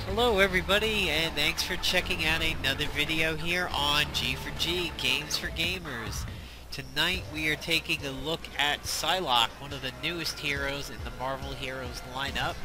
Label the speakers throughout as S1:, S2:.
S1: Hello everybody, and thanks for checking out another video here on G4G, Games for Gamers. Tonight we are taking a look at Psylocke, one of the newest heroes in the Marvel Heroes lineup.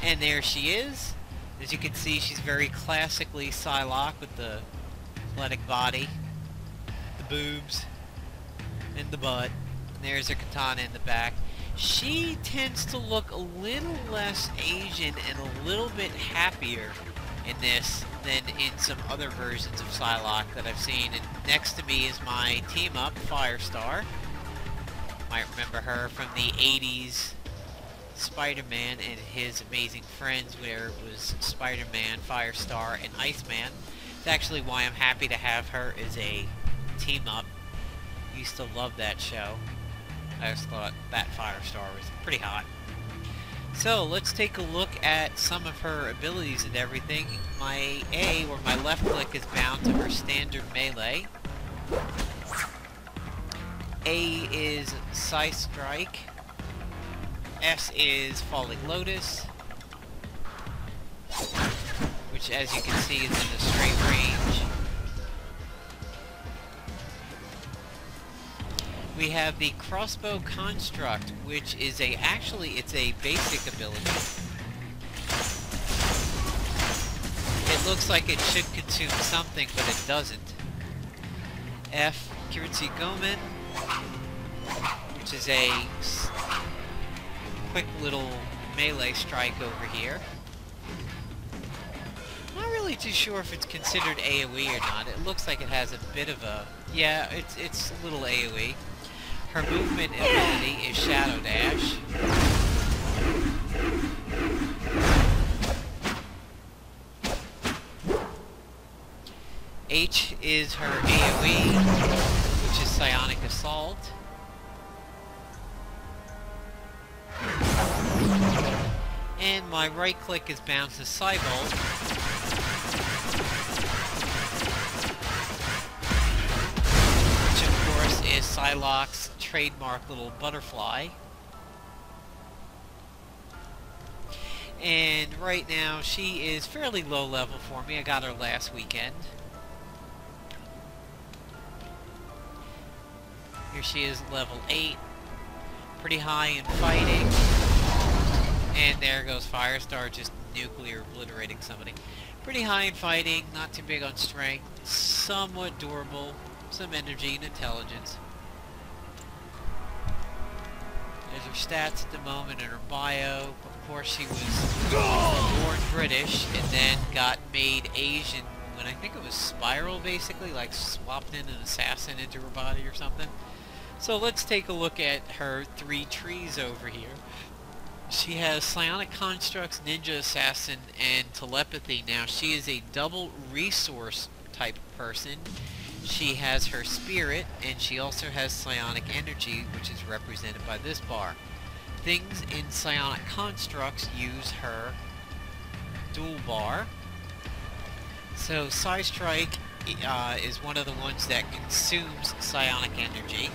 S1: And there she is. As you can see, she's very classically Psylocke with the athletic body, the boobs, and the butt. And there's her katana in the back. She tends to look a little less Asian and a little bit happier in this than in some other versions of Psylocke that I've seen. And next to me is my team-up, Firestar. Might remember her from the 80s Spider-Man and his amazing friends, where it was Spider-Man, Firestar, and Iceman. It's actually why I'm happy to have her as a team-up. Used to love that show. I just thought that Firestar was pretty hot. So let's take a look at some of her abilities and everything. My A, or my left click, is bound to her standard melee. A is psi-strike. S is falling lotus, which as you can see is in a straight range. We have the crossbow construct, which is it's a basic ability. It looks like it should consume something, but it doesn't. F, Heroes-Psylocke, which is a quick little melee strike over here. Not really too sure if it's considered AoE or not. It looks like it has a bit of a... yeah, it's a little AoE. Her movement ability is Shadow Dash. H is her AoE, which is Psionic Assault. And my right click is bound to Psybolt, which of course is Psylocke's trademark little butterfly. And right now she is fairly low level for me. I got her last weekend. Here she is, level 8. Pretty high in fighting. And there goes Firestar, just nuclear obliterating somebody. Pretty high in fighting, not too big on strength, somewhat durable, some energy and intelligence. There's her stats at the moment and her bio. Of course, she was born British and then got made Asian when I think it was Spiral, basically, like swapped in an assassin into her body or something. So let's take a look at her 3 trees over here. She has Psionic Constructs, Ninja Assassin, and Telepathy. Now, she is a double resource type person. She has her Spirit, and she also has Psionic Energy, which is represented by this bar. Things in Psionic Constructs use her dual bar. So, Psi-Strike is one of the ones that consumes Psionic Energy.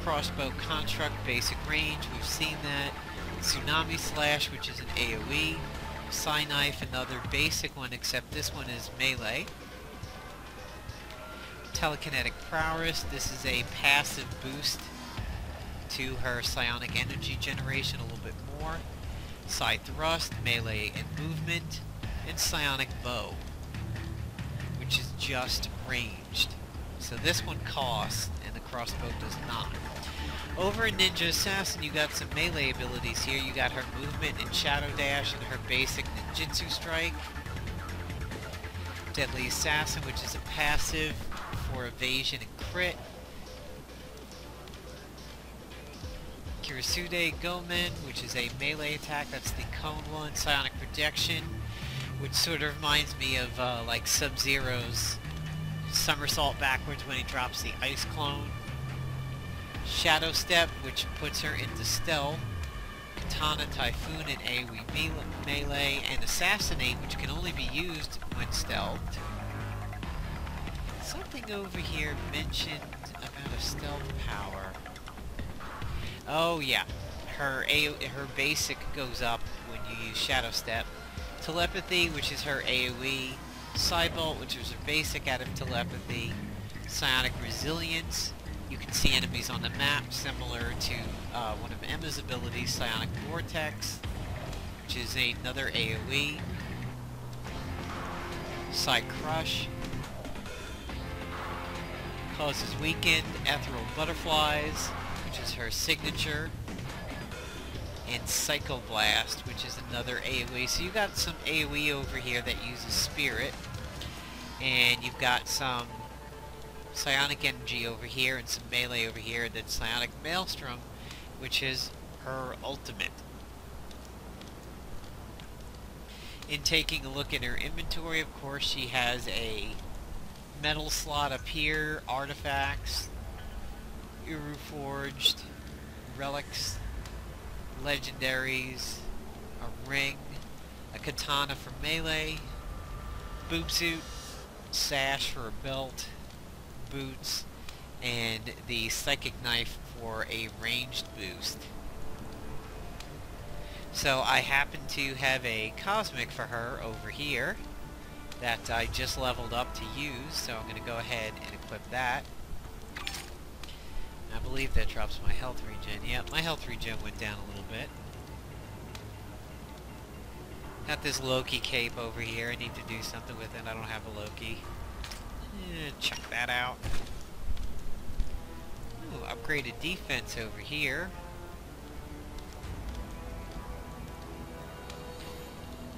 S1: Crossbow construct, basic range, we've seen that. Tsunami Slash, which is an AoE. Psi-Knife, another basic one, except this one is melee. Telekinetic Prowess, this is a passive boost to her psionic energy generation a little bit more. Psi-Thrust, melee and movement. And Psionic Bow, which is just ranged. So this one costs, and the crossbow does not. Over in Ninja Assassin, you got some melee abilities here. You got her movement and Shadow Dash and her basic ninjutsu strike. Deadly Assassin, which is a passive for evasion and crit. Kirisude Gomen, which is a melee attack. That's the cone one. Psionic Projection, which sort of reminds me of like Sub-Zero's somersault backwards when he drops the ice clone. Shadow Step, which puts her into stealth. Katana, Typhoon, and AoE melee. And Assassinate, which can only be used when stealthed. Something over here mentioned about a stealth power. Oh yeah, her basic goes up when you use Shadow Step. Telepathy, which is her AoE. Psi-bolt, which is her basic out of telepathy. Psionic resilience. You can see enemies on the map, similar to one of Emma's abilities, Psionic vortex, which is another AoE. Psi-crush. Causes weakened. Ethereal butterflies, which is her signature. And Psychoblast, which is another AoE. So you got some AoE over here that uses Spirit. And you've got some Psionic Energy over here and some melee over here. And then Psionic Maelstrom, which is her ultimate. In taking a look at her inventory, of course, she has a metal slot up here, artifacts, Uru-forged, relics, legendaries, a ring, a katana for melee, boob suit, sash for a belt, boots, and the psychic knife for a ranged boost. So I happen to have a cosmic for her over here that I just leveled up to use, so I'm going to go ahead and equip that. I believe that drops my health regen. Yep, my health regen went down a little bit. Got this Loki cape over here. I need to do something with it. I don't have a Loki. Check that out. Ooh, upgraded defense over here.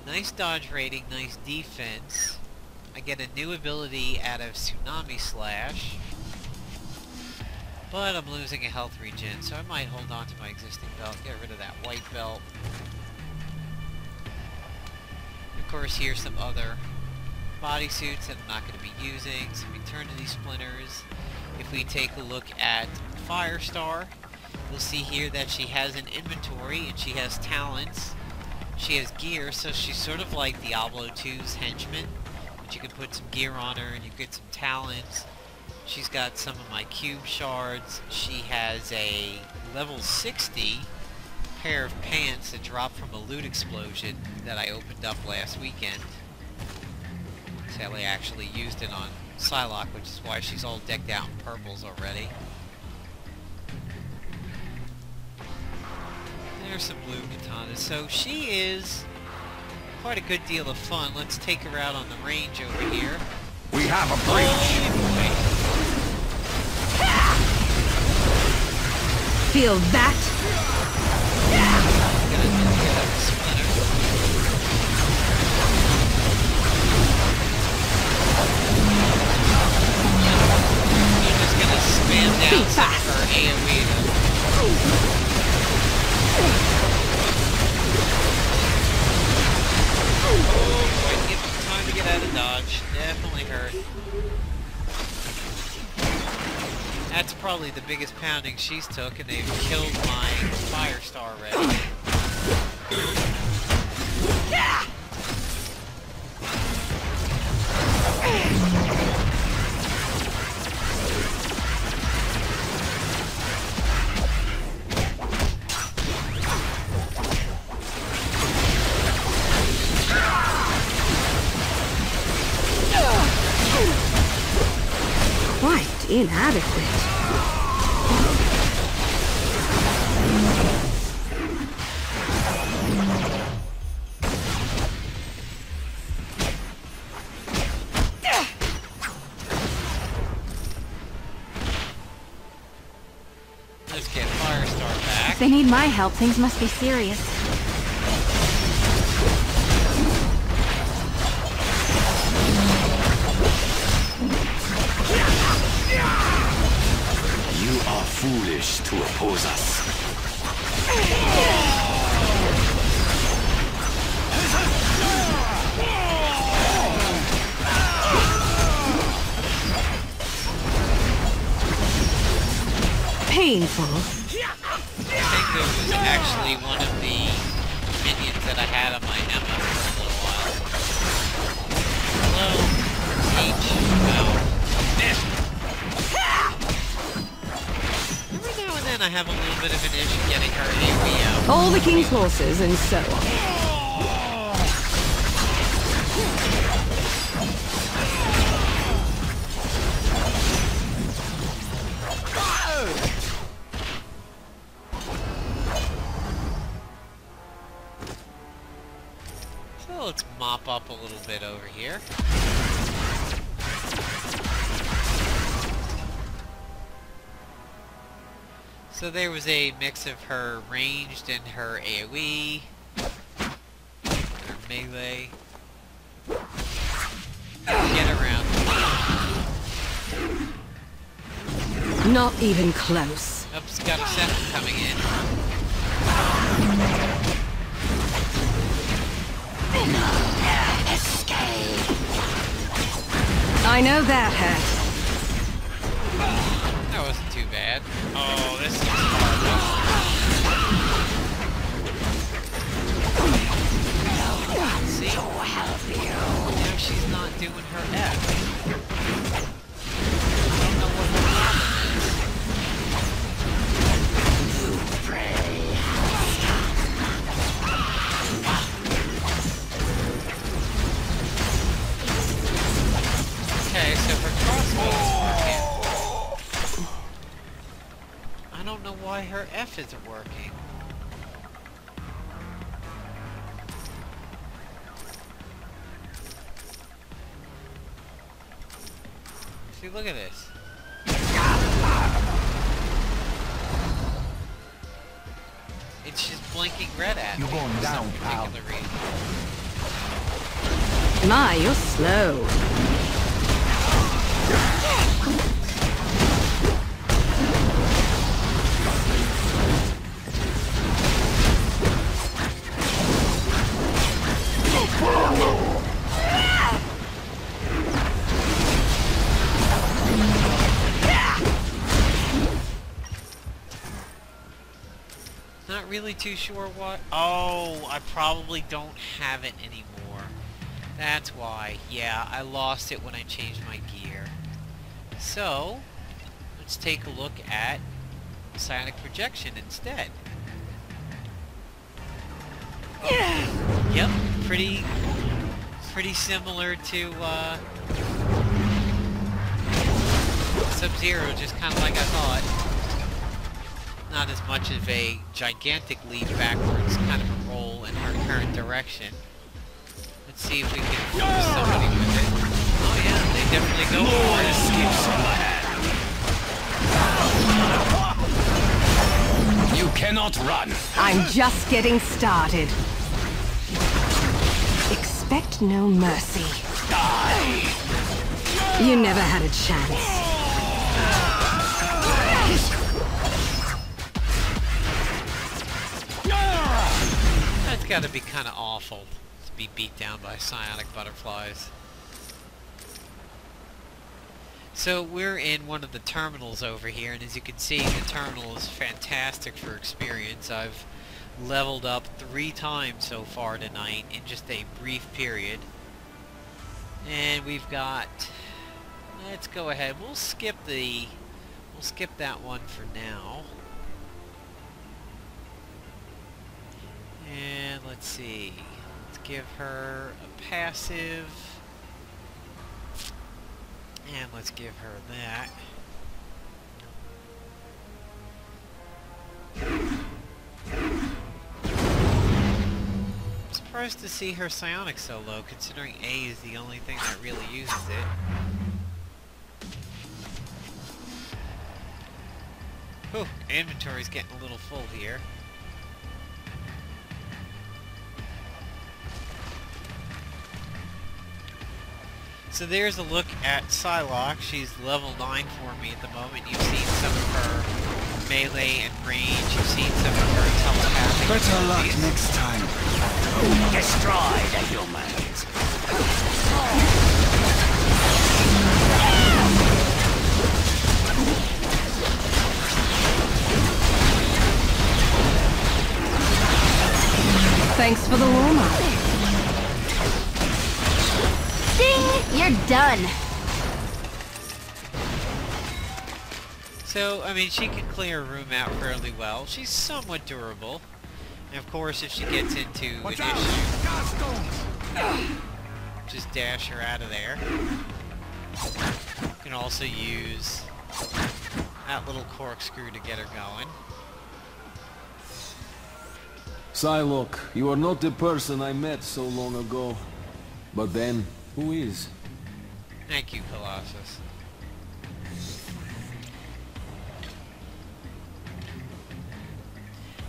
S1: Nice dodge rating, nice defense. I get a new ability out of Tsunami Slash. But I'm losing a health regen, so I might hold on to my existing belt, get rid of that white belt. Of course, here's some other bodysuits that I'm not going to be using, some Eternity Splinters. If we take a look at Firestar, you'll see here that she has an inventory and she has talents. She has gear, so she's sort of like Diablo 2's henchman, but you can put some gear on her and you get some talents. She's got some of my cube shards. She has a level 60 pair of pants that dropped from a loot explosion that I opened up last weekend. Sally actually used it on Psylocke, which is why she's all decked out in purples already. There's some blue katanas. So she is quite a good deal of fun. Let's take her out on the range over here.
S2: We have a breach!
S3: Feel that?
S1: I'm just gonna spam down some of her AoE. Oh, boy, give him time to get out of dodge. Definitely hurt. That's probably the biggest pounding she's took, and they've killed my Firestar already.
S3: Quite inadequate.
S1: Let's get Firestar back.
S3: If they need my help, things must be serious.
S2: You are foolish to oppose us.
S3: Painful.
S1: I think this was actually one of the minions that I had on my Emma for a little while. Hello, H. Wow. Every now and then again, I have a little bit of an issue getting her AoE out.
S3: All the king's horses and so on.
S1: So let's mop up a little bit over here. So there was a mix of her ranged and her AoE, her melee. Get around.
S3: Not even close.
S1: Oops, got a second coming in.
S3: I know that hurt.
S1: That wasn't too bad. Oh, this is hard. See? Now she's not doing her F. I don't know what her Okay, so her crossbow is working. I don't know why her F isn't working. See, look at this. It's just blinking red at me.
S2: You're going
S1: for
S2: down,
S1: some
S2: pal.
S1: particular reason.
S3: My, you're slow.
S1: Not really too sure what. Oh, I probably don't have it anymore. That's why. Yeah, I lost it when I changed my gear. So, let's take a look at psionic projection instead. Yep, pretty similar to Sub-Zero, just kind of like I thought. Not as much of a gigantic leap backwards, kind of a roll in her current direction. Let's see if we can focus somebody with it. Oh yeah, they definitely go for it.
S2: You cannot run.
S3: I'm just getting started. Expect no mercy.
S2: Die.
S3: You never had a chance.
S1: That's gotta be kinda awful to be beat down by psionic butterflies. So we're in one of the terminals over here, and as you can see, the terminal is fantastic for experience. I've leveled up 3 times so far tonight in just a brief period. And we've got... Let's go ahead. We'll skip that one for now. And let's see. Let's give her a passive. And let's give her that. I'm surprised to see her psionic so low, considering A is the only thing that really uses it. Whew, inventory's getting a little full here. So there's a look at Psylocke. She's level 9 for me at the moment. You've seen some of her melee and range. You've seen some of her telepathic
S2: Better luck
S1: abilities.
S2: next time. Destroy the humans.
S3: Thanks for the warm-up. Ding! You're done.
S1: So, I mean, she can clear a room out fairly well. She's somewhat durable. And of course, if she gets into an issue, just dash her out of there. You can also use that little corkscrew to get her going.
S4: Psylocke, you are not the person I met so long ago. But then, who is?
S1: Thank you, Colossus.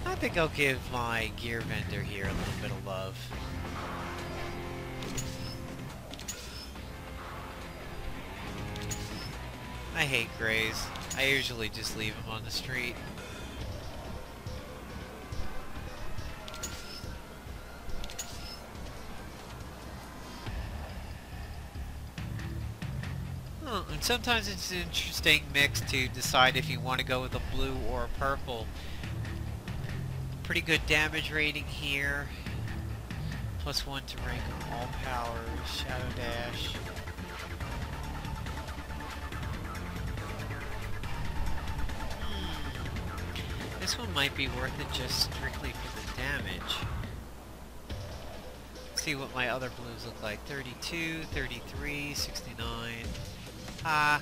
S1: I think I'll give my gear vendor here a little bit of love. I hate grays. I usually just leave them on the street. Oh, and sometimes it's an interesting mix to decide if you want to go with a blue or a purple. Pretty good damage rating here. +1 to rank on all powers. Shadow dash. This one might be worth it just strictly for the damage. Let's see what my other blues look like. 32, 33, 69. Yeah,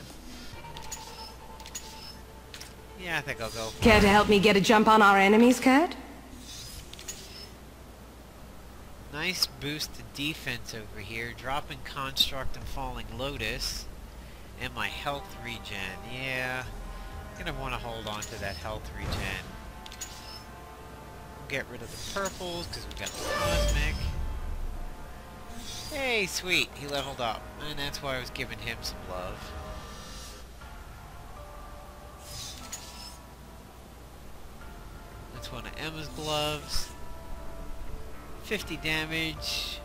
S1: I think I'll go.
S3: Care to help me get a jump on our enemies, Kurt?
S1: Nice boost to defense over here. Dropping Construct and Falling Lotus. And my health regen. Yeah, I'm gonna want to hold on to that health regen. Get rid of the purples because we've got the Cosmic. Hey, sweet, he leveled up. And that's why I was giving him some love. That's one of Emma's gloves. 50 damage.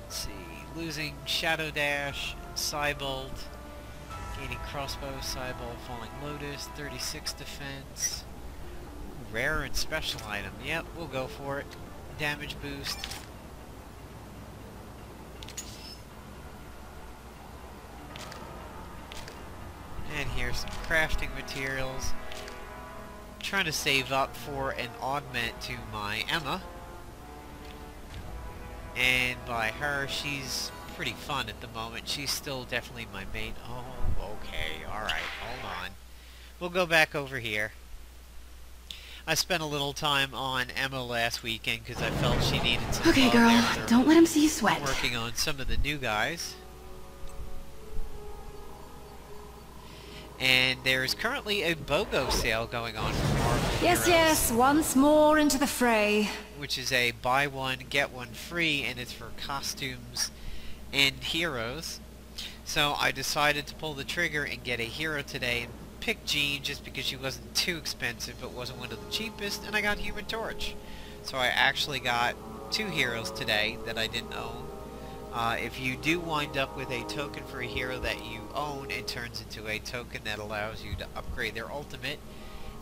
S1: Let's see, losing Shadow Dash, Cybolt, gaining Crossbow, Cybolt, Falling Lotus, 36 defense. Ooh, rare and special item. Yep, we'll go for it. Damage boost. And here's some crafting materials. Trying to save up for an augment to my Emma. And by her, she's pretty fun at the moment. She's still definitely my main. Oh, okay. Alright, hold on. We'll go back over here. I spent a little time on Emma last weekend because I felt she needed some
S3: Okay,
S1: love
S3: girl.
S1: after
S3: Don't let him see you sweat.
S1: working on some of the new guys. And there is currently a BOGO sale going on for Marvel
S3: Yes,
S1: Heroes,
S3: yes. Once more into the fray.
S1: which is a buy one, get one free, and it's for costumes and heroes. So I decided to pull the trigger and get a hero today and pick Jean just because she wasn't too expensive but wasn't one of the cheapest, and I got Human Torch. So I actually got 2 heroes today that I didn't own. If you do wind up with a token for a hero that you own, it turns into a token that allows you to upgrade their ultimate.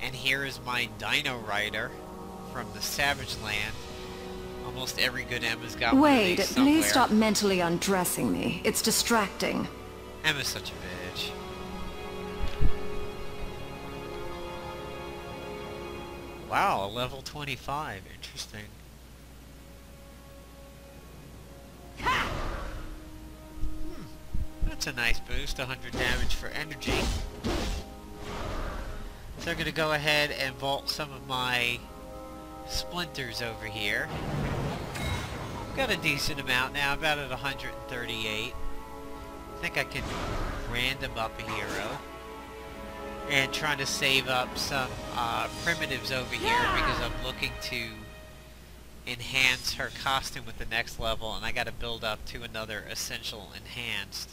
S1: And here is my Dino Rider from the Savage Land. Almost every good Emma's got one of
S3: Wait,
S1: these somewhere.
S3: please stop mentally undressing me. It's distracting.
S1: Emma's such a bitch. Wow, level 25. Interesting. That's a nice boost, 100 damage for energy. So I'm going to go ahead and vault some of my splinters over here. Got a decent amount now, about at 138. I think I can random up a hero. And trying to save up some primitives over here because I'm looking to enhance her costume with the next level, and I got to build up to another essential enhanced,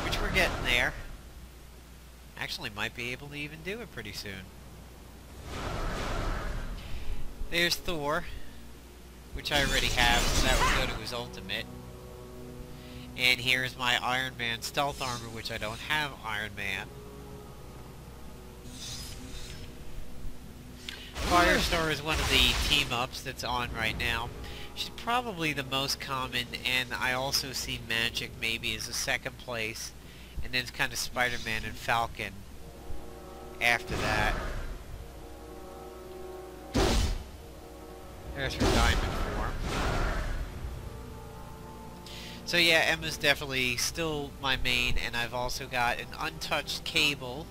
S1: which we're getting there. Actually might be able to even do it pretty soon. There's Thor, which I already have, so that would go to his ultimate. And here's my Iron Man stealth armor, which I don't have Iron Man. Firestar is one of the team-ups that's on right now. She's probably the most common, and I also see Magic maybe as a second place, and then it's kind of Spider-Man and Falcon after that. There's her diamond form. So yeah, Emma's definitely still my main, and I've also got an untouched Cable,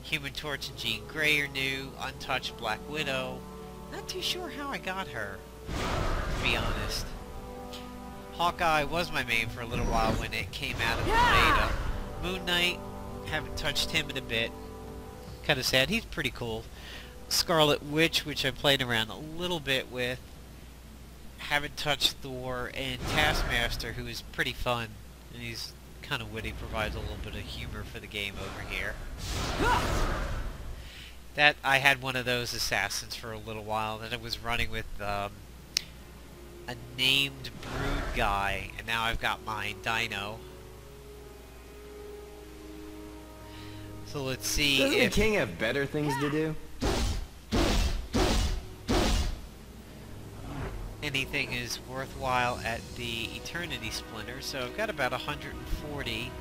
S1: Human Torch and Jean Grey are new, untouched Black Widow. Not too sure how I got her, to be honest. Hawkeye was my main for a little while when it came out of the beta. Moon Knight, haven't touched him in a bit. Kind of sad, he's pretty cool. Scarlet Witch, which I played around a little bit with. Haven't touched Thor, and Taskmaster, who is pretty fun. And he's kind of witty, provides a little bit of humor for the game over here. That I had one of those assassins for a little while, that I was running with a named Brood guy, and now I've got my Dino. So let's see
S5: Doesn't
S1: if
S5: the king have better things to do?
S1: anything is worthwhile at the Eternity Splinter. So I've got about 140.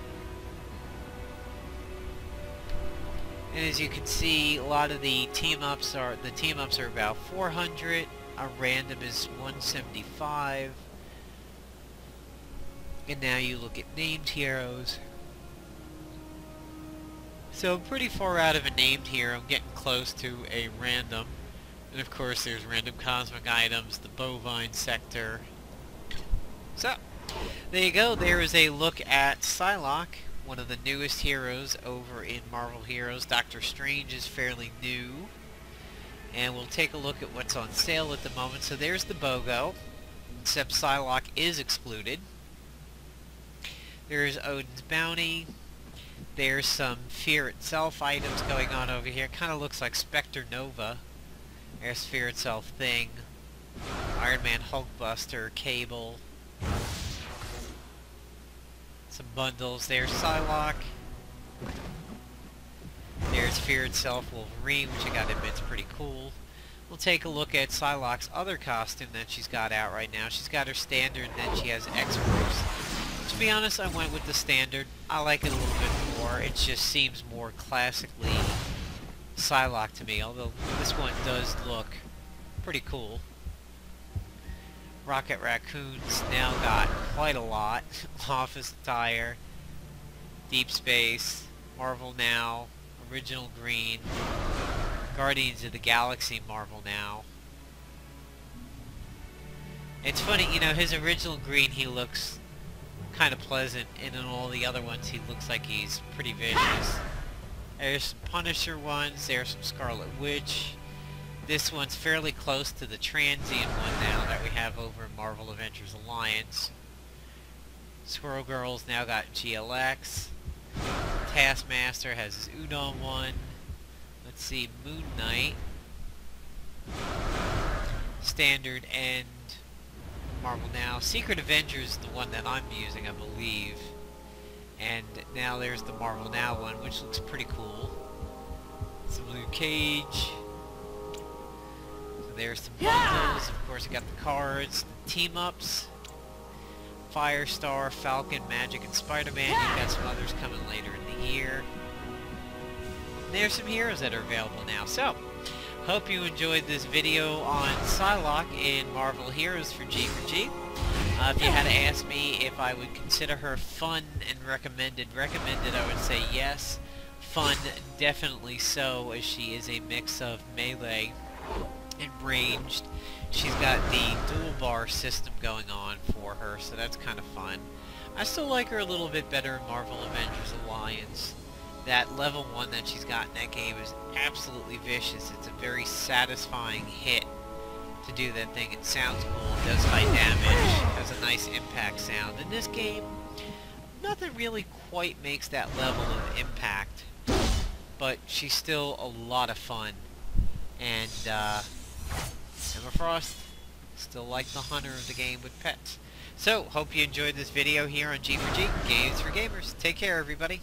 S1: And as you can see, a lot of the team-ups are about 400. A random is 175. And now you look at named heroes. So I'm pretty far out of a named hero. I'm getting close to a random. And of course there's random cosmic items, the bovine sector. So, there you go. There is a look at Psylocke, one of the newest heroes over in Marvel Heroes. Doctor Strange is fairly new. And we'll take a look at what's on sale at the moment. So there's the BOGO, except Psylocke is excluded. There's Odin's Bounty. There's some Fear Itself items going on over here. Kind of looks like Spectre Nova. There's Fear Itself Thing. Iron Man Hulkbuster, Cable. Some bundles. There's Psylocke. There's Fear Itself Wolverine, which I gotta admit is pretty cool. We'll take a look at Psylocke's other costume that she's got out right now. She's got her standard, and then she has X-Force. To be honest, I went with the standard. I like it a little bit more. It just seems more classically Psylocke to me, although this one does look pretty cool. Rocket Raccoon's now got quite a lot. Office attire, Deep Space, Marvel Now, Original Green, Guardians of the Galaxy Marvel Now. It's funny, you know, his original green, he looks kind of pleasant, and in all the other ones he looks like he's pretty vicious. There's some Punisher ones, there's some Scarlet Witch. This one's fairly close to the transient one now that we have over in Marvel Avengers Alliance. Squirrel Girl's now got GLX. Taskmaster has his Udon one. Let's see, Moon Knight. Standard and Marvel Now. Secret Avengers is the one that I'm using, I believe. And now there's the Marvel Now one, which looks pretty cool. Some Luke Cage. So there's some bundles. Of course, I got the cards, the team-ups. Firestar, Falcon, Magic, and Spider-Man. You've got some others coming later in the year. And there's some heroes that are available now. So, hope you enjoyed this video on Psylocke in Marvel Heroes for G4G. If you had to ask me if I would consider her fun and recommended, I would say yes. Fun, definitely so, as she is a mix of melee and ranged. She's got the dual bar system going on for her, so that's kind of fun. I still like her a little bit better in Marvel Avengers Alliance. That level 1 that she's got in that game is absolutely vicious. It's a very satisfying hit to do that thing. It sounds cool, it does high damage, has a nice impact sound. In this game, nothing really quite makes that level of impact, but she's still a lot of fun. And Emma Frost, still like the hunter of the game with pets. So, hope you enjoyed this video here on G4G, Games for Gamers. Take care, everybody.